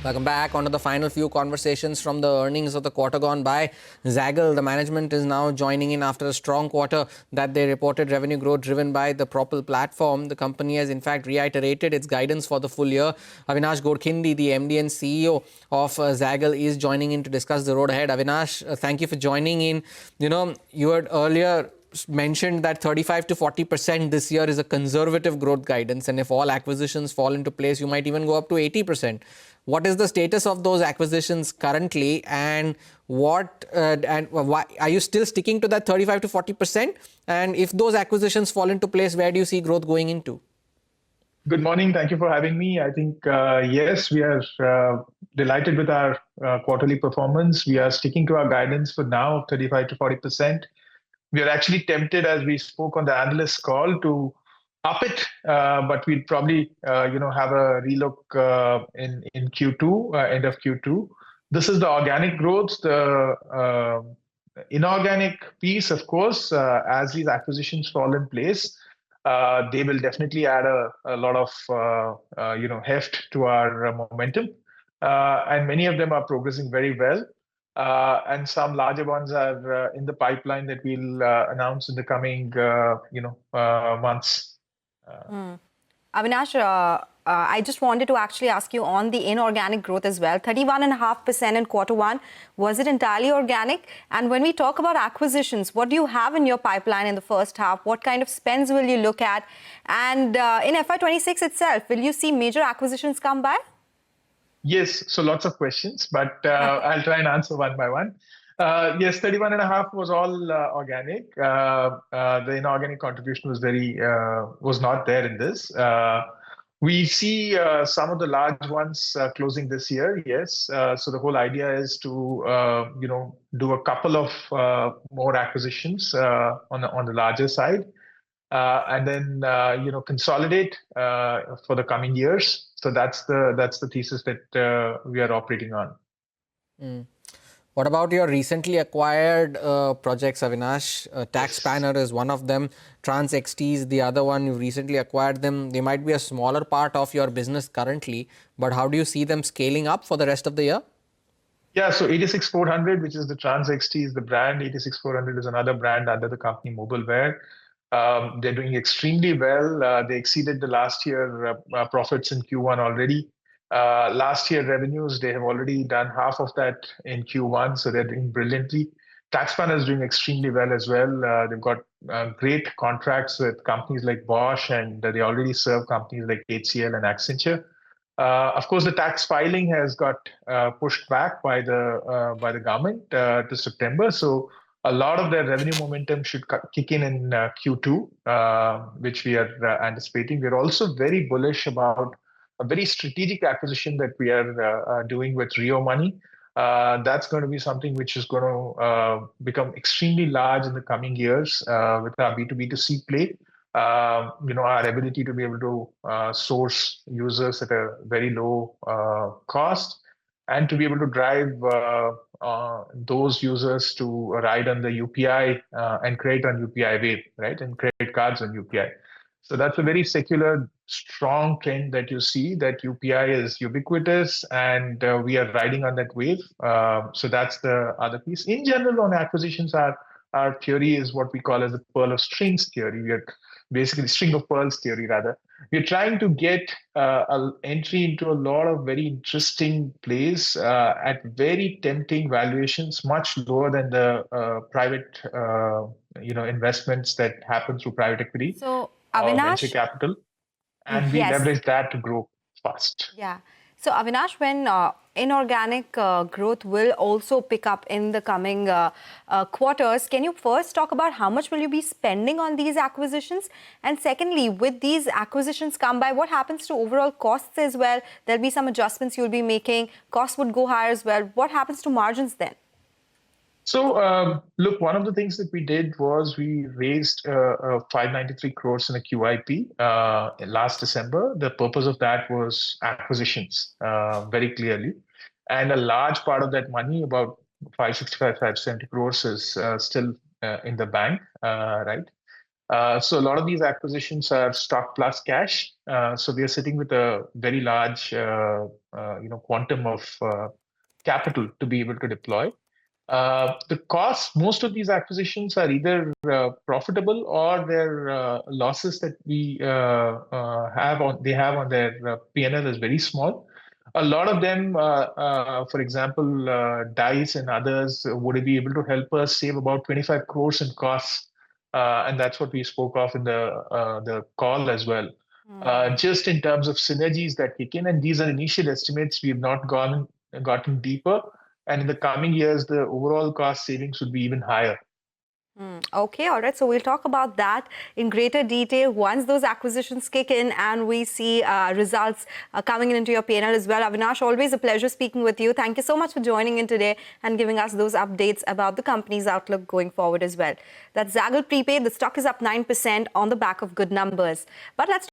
Welcome back. On to the final few conversations from the earnings of the quarter gone by. Zaggle, the management is now joining in after a strong quarter that they reported revenue growth driven by the Propel platform. The company has in fact reiterated its guidance for the full year. Avinash Godkhindi, the MD and CEO of Zaggle, is joining in to discuss the road ahead. Avinash, thank you for joining in. You had earlier mentioned that 35 to 40% this year is a conservative growth guidance, and if all acquisitions fall into place, you might even go up to 80%. What is the status of those acquisitions currently, and why are you still sticking to that 35 to 40%? And if those acquisitions fall into place, where do you see growth going into? Good morning. Thank you for having me. I think, yes, we are delighted with our quarterly performance. We are sticking to our guidance for now of 35 to 40%. We are actually tempted, as we spoke on the analyst call, to up it, but we'd probably, have a relook in Q2, end of Q2. This is the organic growth. The inorganic piece, of course, as these acquisitions fall in place, they will definitely add a lot of, heft to our momentum. And many of them are progressing very well. And some larger ones are in the pipeline that we'll announce in the coming, months. Avinash, I just wanted to actually ask you on the inorganic growth as well. 31.5% in quarter one. Was it entirely organic? And when we talk about acquisitions, what do you have in your pipeline in the first half? What kind of spends will you look at? And in FY26 itself, will you see major acquisitions come by? Yes, so lots of questions, but I'll try and answer one by one. Yes, 31.5 was all organic. The inorganic contribution was not there in this. We see some of the large ones closing this year. Yes, so the whole idea is to do a couple of more acquisitions on the larger side, and then consolidate for the coming years. So that's the thesis that we are operating on. What about your recently acquired projects, Avinash? TaxSpanner is one of them. TransXT is the other one. You recently acquired them. They might be a smaller part of your business currently, but how do you see them scaling up for the rest of the year? Yeah, so 86400, which is the TransXT, is the brand. 86400 is another brand under the company Mobileware. They're doing extremely well. They exceeded the last year profits in Q1 already. Last year revenues, they have already done half of that in Q1, so they're doing brilliantly. TaxSpanner is doing extremely well as well. They've got great contracts with companies like Bosch, and they already serve companies like HCL and Accenture. Of course, the tax filing has got pushed back by the government to September. So a lot of their revenue momentum should kick in Q2, which we are anticipating. We're also very bullish about a very strategic acquisition that we are doing with Rio Money. That's going to be something which is going to become extremely large in the coming years with our B2B2C play. Our ability to be able to source users at a very low cost, and to be able to drive those users to ride on the UPI and credit on UPI wave, right? And credit cards on UPI. So that's a very secular, strong trend that you see, that UPI is ubiquitous, and we are riding on that wave. So that's the other piece. In general, on acquisitions, our theory is what we call as the pearl of strings theory. We are basically string of pearls theory, rather. We're trying to get an entry into a lot of very interesting plays at very tempting valuations, much lower than the private, investments that happen through private equity. So, Avinash, Avinash, venture capital, and we leverage that to grow fast. Yeah. So, Avinash, when inorganic growth will also pick up in the coming quarters, can you first talk about how much will you be spending on these acquisitions? And secondly, with these acquisitions come by, what happens to overall costs as well? There'll be some adjustments you'll be making. Costs would go higher as well. What happens to margins then? So, look, one of the things that we did was we raised 593 crores in a QIP last December. The purpose of that was acquisitions, very clearly. And a large part of that money, about 565, 570 crores, is still in the bank, right? So a lot of these acquisitions are stock plus cash. So we are sitting with a very large, quantum of capital to be able to deploy. The cost, most of these acquisitions are either profitable or their losses that we have on their P&L is very small. A lot of them, for example, Dice and others would be able to help us save about 25 crores in costs, and that's what we spoke of in the call as well. Just in terms of synergies that kick in, and these are initial estimates. We have not gotten deeper. And in the coming years, the overall cost savings would be even higher. Okay, all right. So we'll talk about that in greater detail once those acquisitions kick in and we see results coming into your P&L as well. Avinash, always a pleasure speaking with you. Thank you so much for joining in today and giving us those updates about the company's outlook going forward as well. That's Zaggle Prepaid. The stock is up 9% on the back of good numbers. But let's